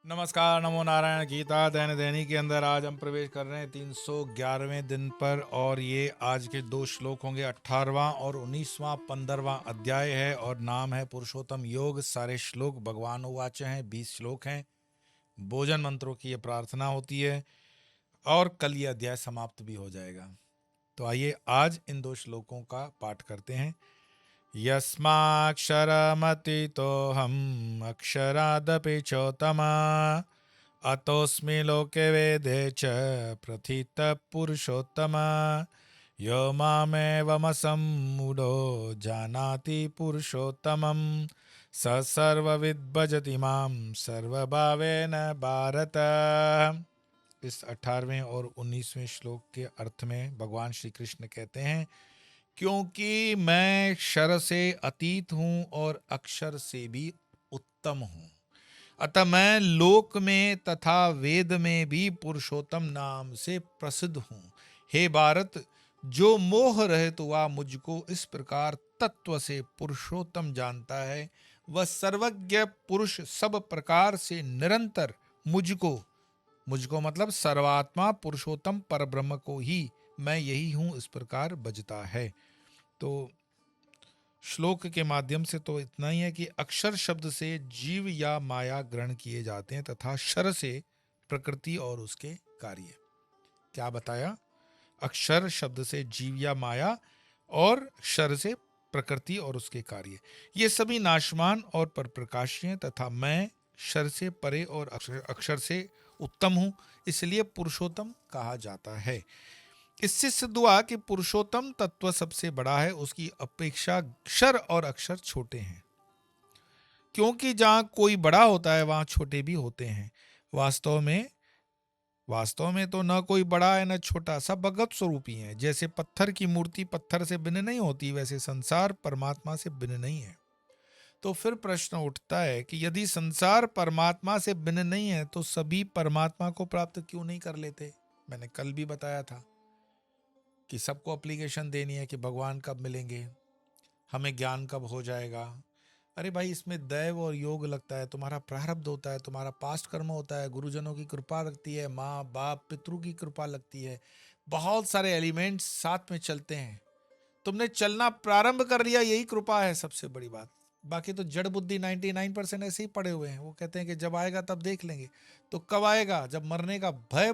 नमस्कार, नमो नारायण। गीता दैनिक दैनिक के अंदर आज हम प्रवेश कर रहे हैं 311वें दिन पर, और ये आज के दो श्लोक होंगे। 18वां और 19वां 15वां अध्याय है और नाम है पुरुषोत्तम योग। सारे श्लोक भगवान उवाच हैं, 20 श्लोक हैं। भोजन मंत्रों की ये प्रार्थना होती है और कल ये अध्याय समाप्त भी हो जाएगा। तो आइए आज इन दो श्लोकों का पाठ करते हैं। यस्माक्षरमतीतोऽहम् अक्षरादपि चोत्तमा अतोऽस्मि लोके वेदे च प्रथितः पुरुषोत्तमा यो मामेवमसम्मूढो जानाति पुरुषोत्तमं स सर्वविद् भजति मां सर्वभावेन भारत। इस 18वें और 19वें श्लोक के अर्थ में भगवान श्री कृष्ण कहते हैं, क्योंकि मैं क्षर से अतीत हूं और अक्षर से भी उत्तम हूं, अतः मैं लोक में तथा वेद में भी पुरुषोत्तम नाम से प्रसिद्ध हूं। हे भारत, जो मोह रहित हुआ मुझको इस प्रकार तत्व से पुरुषोत्तम जानता है, वह सर्वज्ञ पुरुष सब प्रकार से निरंतर मुझको मतलब सर्वात्मा पुरुषोत्तम परब्रह्म को ही मैं यही हूं इस प्रकार बजता है। तो श्लोक के माध्यम से तो इतना ही है कि अक्षर शब्द से जीव या माया ग्रहण किए जाते हैं तथा क्षर से प्रकृति और उसके कार्य। क्या बताया? अक्षर शब्द से जीव या माया और क्षर से प्रकृति और उसके कार्य, ये सभी नाशवान और परप्रकाशी हैं तथा मैं क्षर से परे और अक्षर से उत्तम हूं, इसलिए पुरुषोत्तम कहा जाता है। इससे सिद्ध हुआ कि पुरुषोत्तम तत्व सबसे बड़ा है, उसकी अपेक्षा क्षर और अक्षर छोटे हैं, क्योंकि जहां कोई बड़ा होता है वहां छोटे भी होते हैं। वास्तव में तो न कोई बड़ा है न छोटा, सब भगवत स्वरूप ही है। जैसे पत्थर की मूर्ति पत्थर से भिन्न नहीं होती, वैसे संसार परमात्मा से भिन्न नहीं है। तो फिर प्रश्न उठता है कि यदि संसार परमात्मा से भिन्न नहीं है तो सभी परमात्मा को प्राप्त क्यों नहीं कर लेते? मैंने कल भी बताया था कि सबको एप्लीकेशन देनी है कि भगवान कब मिलेंगे, हमें ज्ञान कब हो जाएगा। अरे भाई, इसमें दैव और योग लगता है, तुम्हारा प्रारब्ध होता है, तुम्हारा पास्ट कर्म होता है, गुरुजनों की कृपा लगती है, माँ बाप पितरों की कृपा लगती है, बहुत सारे एलिमेंट्स साथ में चलते हैं। तुमने चलना प्रारंभ कर लिया, यही कृपा है सबसे बड़ी बात। बाकी तो जड़ बुद्धि 99% ऐसे ही पड़े हुए हैं। वो कहते हैं कि जब आएगा तब देख लेंगे। तो कब आएगा? जब मरने का भय।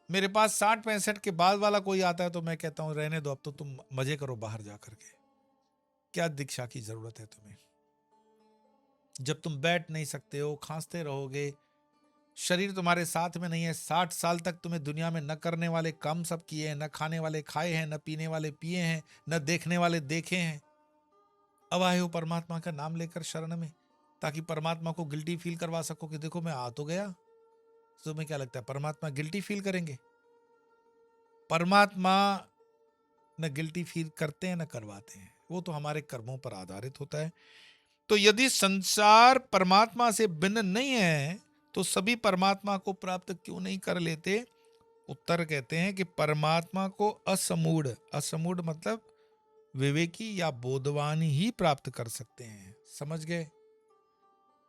मेरे पास 60-65 के बाद वाला कोई आता है तो मैं कहता हूं रहने दो, अब तो तुम मजे करो बाहर जा करके, क्या दीक्षा की जरूरत है तुम्हें? जब तुम बैठ नहीं सकते हो, खांसते रहोगे, शरीर तुम्हारे साथ में नहीं है, 60 साल तक तुम्हें दुनिया में न करने वाले काम सब किए हैं, न खाने वाले खाए हैं, न पीने वाले पिए हैं, न देखने वाले देखे हैं। अब आए हो परमात्मा का नाम लेकर शरण में, ताकि परमात्मा को गिल्टी फील करवा सको कि देखो मैं आ तो गया। तो तुम्हें क्या लगता है परमात्मा गिल्टी फील करेंगे? परमात्मा न गिल्टी फील करते हैं न करवाते हैं, वो तो हमारे कर्मों पर आधारित होता है। तो यदि संसार परमात्मा से भिन्न नहीं है तो सभी परमात्मा को प्राप्त क्यों नहीं कर लेते? उत्तर कहते हैं कि परमात्मा को असमूढ़ मतलब विवेकी या बोधवान ही प्राप्त कर सकते हैं। समझ गए?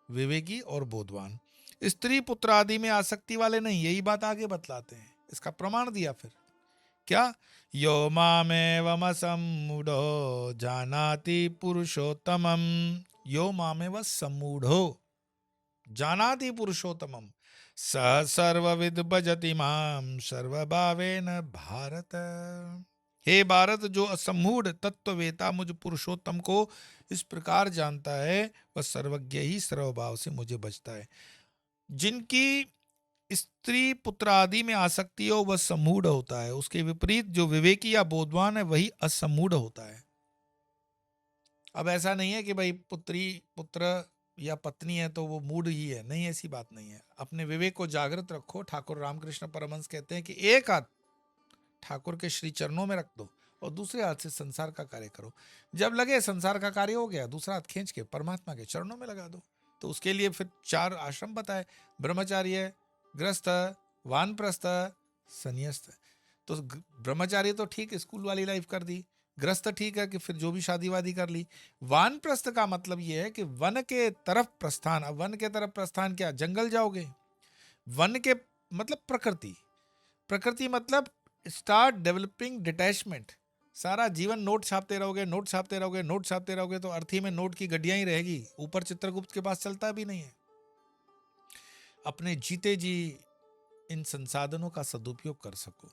विवेकी और बोधवान, स्त्री पुत्र आदि में आसक्ति वाले नहीं। यही बात आगे बतलाते हैं, इसका प्रमाण दिया फिर क्या? यो मामेवमसम्मूढ़ो जानाति पुरुषोत्तमं, यो मामेव सम्मूढ़ो जानाति पुरुषोत्तमं स सर्वविद् भजति मां सर्वभावेन भारत। हे भारत, जो असम्मूढ़ तत्ववेता मुझ पुरुषोत्तम को इस प्रकार जानता है, वह सर्वज्ञ ही सर्वभाव से मुझे भजता है। जिनकी स्त्री पुत्र आदि में आसक्ति हो वह सम्मूढ़ होता है, उसके विपरीत जो विवेकी या बोधवान है वही असम्मूढ़ होता है। अब ऐसा नहीं है कि भाई पुत्र या पत्नी है तो वो मूढ़ ही है, नहीं, ऐसी बात नहीं है। अपने विवेक को जागृत रखो। ठाकुर रामकृष्ण परमहंस कहते हैं कि एक हाथ ठाकुर के श्री चरणों में रख दो और दूसरे हाथ से संसार का कार्य करो। जब लगे संसार का कार्य हो गया, दूसरा हाथ खींच के परमात्मा के चरणों में लगा दो। तो उसके लिए फिर 4 आश्रम बताए, ब्रह्मचार्य, गृहस्थ, वानप्रस्थ, संन्यास्त। तो ब्रह्मचार्य तो ठीक स्कूल वाली लाइफ कर दी, गृहस्थ ठीक है कि फिर जो भी शादी वादी कर ली। वानप्रस्थ का मतलब ये है कि वन के तरफ प्रस्थान। अब वन के तरफ प्रस्थान क्या, जंगल जाओगे? वन के मतलब प्रकृति, प्रकृति मतलब स्टार्ट डेवलपिंग डिटैचमेंट। सारा जीवन नोट छापते रहोगे, नोट छापते रहोगे, नोट छापते रहोगे, तो अर्थी में नोट की गड्डियां ही रहेगी, ऊपर चित्रगुप्त के पास चलता भी नहीं है। अपने जीते जी इन संसाधनों का सदुपयोग कर सको,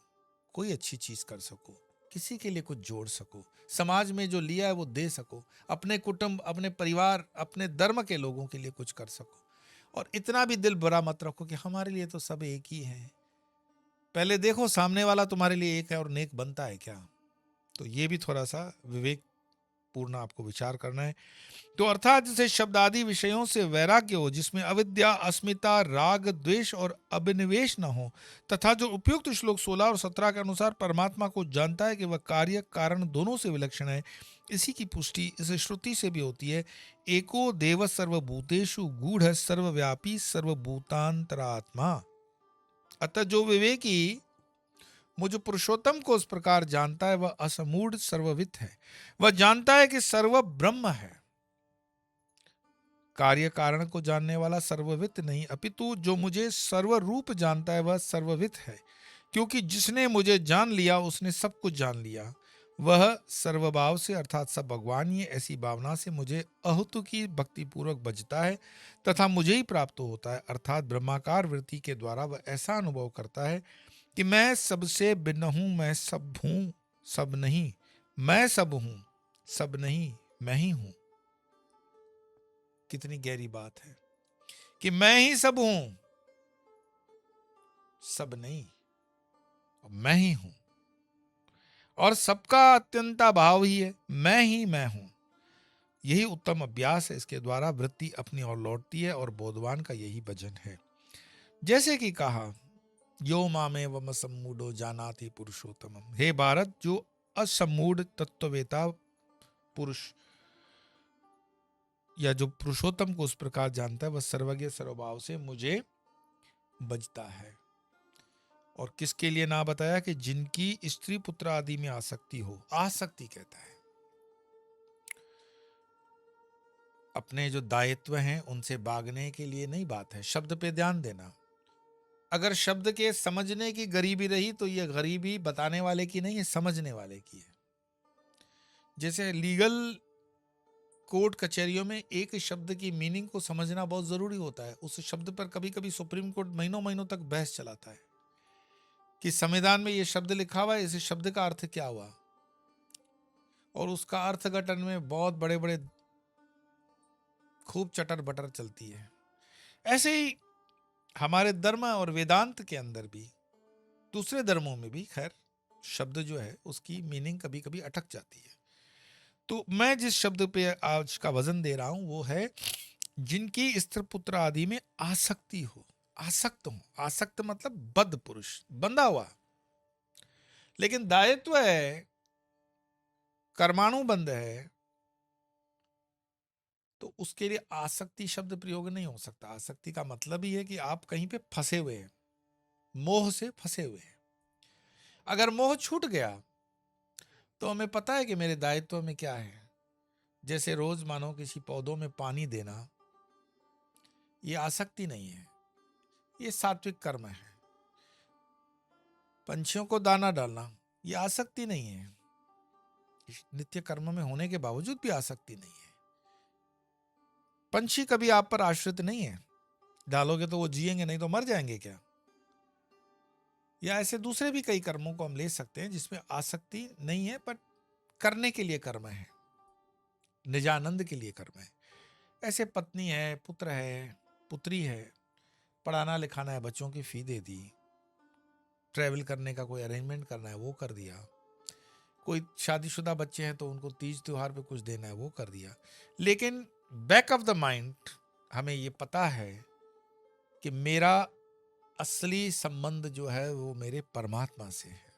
कोई अच्छी चीज कर सको, किसी के लिए कुछ जोड़ सको, समाज में जो लिया है वो दे सको, अपने कुटुंब, अपने परिवार, अपने धर्म के लोगों के लिए कुछ कर सको। और इतना भी दिल बुरा मत रखो कि हमारे लिए तो सब एक ही है। पहले देखो सामने वाला तुम्हारे लिए एक है और नेक बनता है क्या। तो ये भी थोड़ा सा विवेक पूर्ण आपको विचार करना है। तो अर्थात जैसे शब्द आदि विषयों से वैराग्य हो, जिसमें अविद्या, अस्मिता, राग, द्वेष और अभिनिवेश न हो, तथा जो उपयुक्त श्लोक 16 और 17 के अनुसार परमात्मा को जानता है कि वह कार्य कारण दोनों से विलक्षण है, इसी की पुष्टि इस श्रुति से भी होती है। एको देव सर्वभूतेषु गूढ़ सर्वव्यापी सर्वभूतांतरात्मा। अतः जो विवेकी मुझ पुरुषोत्तम को उस प्रकार जानता है, वह असमूढ़ सर्ववित है। वह जानता है कि सर्व ब्रह्म है। कार्य कारण को जानने वाला सर्ववित नहीं, अपितु जो मुझे सर्वरूप जानता है वह सर्ववित है, क्योंकि जिसने मुझे जान लिया उसने सब कुछ जान लिया। वह सर्वभाव से अर्थात सब भगवान ही ऐसी भावना से मुझे अहुतु की भक्ति पूर्वक बजता है तथा मुझे ही प्राप्त होता है, अर्थात ब्रह्माकार वृत्ति के द्वारा वह ऐसा अनुभव करता है कि मैं सबसे भिन्न हूं, मैं सब हूं, सब नहीं, मैं सब हूं, सब नहीं, मैं ही हूं। कितनी गहरी बात है कि मैं ही सब हूं, सब नहीं, मैं ही हूं, और सबका अत्यंता भाव ही है, मैं ही मैं हूं। यही उत्तम अभ्यास है, इसके द्वारा वृत्ति अपनी ओर लौटती है और बोधवान का यही भजन है। जैसे कि कहा, यो मामे वम सम्मूढ़ो जानाति पुरुषोत्तम। हे भारत, जो असम्मूढ़ तत्ववेता पुरुष या जो पुरुषोत्तम को उस प्रकार जानता है, वह सर्वज्ञ सर्वभाव से मुझे बजता है। और किसके लिए ना बताया कि जिनकी स्त्री पुत्र आदि में आसक्ति हो। आसक्ति कहता है अपने जो दायित्व हैं उनसे भागने के लिए नहीं बात है, शब्द पे ध्यान देना। अगर शब्द के समझने की गरीबी रही तो यह गरीबी बताने वाले की नहीं है, समझने वाले की है। जैसे लीगल कोर्ट कचहरियों में एक शब्द की मीनिंग को समझना बहुत जरूरी होता है। उस शब्द पर कभी कभी सुप्रीम कोर्ट महीनों महीनों तक बहस चलाता है कि संविधान में यह शब्द लिखा हुआ है, इस शब्द का अर्थ क्या हुआ, और उसका अर्थघटन में बहुत बड़े बड़े खूब चटर बटर चलती है। ऐसे ही हमारे धर्म और वेदांत के अंदर भी, दूसरे धर्मों में भी खैर शब्द जो है उसकी मीनिंग कभी कभी अटक जाती है। तो मैं जिस शब्द पे आज का वजन दे रहा हूं वो है जिनकी स्त्री पुत्र आदि में आसक्ति हो, आसक्त हो। आसक्त मतलब बद्ध पुरुष, बंधा हुआ, लेकिन दायित्व है, कर्मानुबंध है, तो उसके लिए आसक्ति शब्द प्रयोग नहीं हो सकता। आसक्ति का मतलब ही है कि आप कहीं पे फंसे हुए हैं, मोह से फंसे हुए हैं। अगर मोह छूट गया तो हमें पता है कि मेरे दायित्व में क्या है। जैसे रोज मानो किसी पौधों में पानी देना, ये आसक्ति नहीं है, ये सात्विक कर्म है। पंछियों को दाना डालना, ये आसक्ति नहीं है, नित्य कर्म में होने के बावजूद भी आसक्ति नहीं है। पंछी कभी आप पर आश्रित नहीं है, डालोगे तो वो जिएंगे, नहीं तो मर जाएंगे क्या। या ऐसे दूसरे भी कई कर्मों को हम ले सकते हैं जिसमें आसक्ति नहीं है, पर करने के लिए कर्म है, निजानंद के लिए कर्म है। ऐसे पत्नी है, पुत्र है, पुत्री है, पढ़ाना लिखाना है, बच्चों की फी दे दी, ट्रैवल करने का कोई अरेंजमेंट करना है वो कर दिया, कोई शादीशुदा बच्चे हैं तो उनको तीज त्योहार पे कुछ देना है वो कर दिया। लेकिन बैक ऑफ द माइंड हमें ये पता है कि मेरा असली संबंध जो है वो मेरे परमात्मा से है,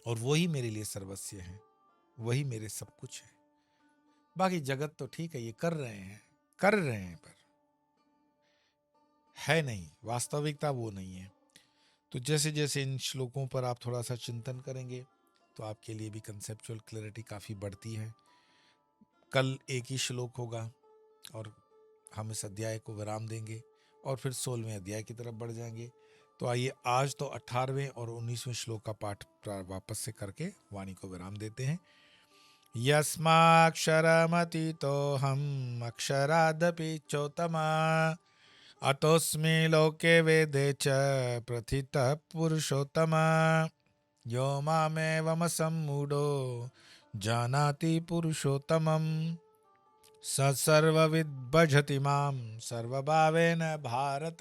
और वही मेरे लिए सर्वस्व है, वही मेरे सब कुछ है। बाकी जगत तो ठीक है, ये कर रहे हैं, पर है नहीं, वास्तविकता वो नहीं है। तो जैसे जैसे इन श्लोकों पर आप थोड़ा सा चिंतन करेंगे, तो आपके लिए भी कंसेप्चुअल क्लैरिटी काफ़ी बढ़ती है। कल एक ही श्लोक होगा और हम इस अध्याय को विराम देंगे और फिर 16वें अध्याय की तरफ बढ़ जाएंगे। तो आइए आज तो 18वें और 19वें श्लोक का पाठ वापस से करके वाणी को विराम देते हैं। यस्माक्षरमतीतो हम अक्षरादपि चोत्तमा अतोऽस्मि लोके वेदे च प्रथितः पुरुषोत्तमा यो मामेवमसम्मूढो जानाति पुरुषोत्तमम् स सर्वविद् भजति मां सर्वभावेन भारत।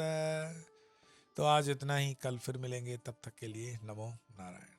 तो आज इतना ही, कल फिर मिलेंगे, तब तक के लिए नमो नारायण।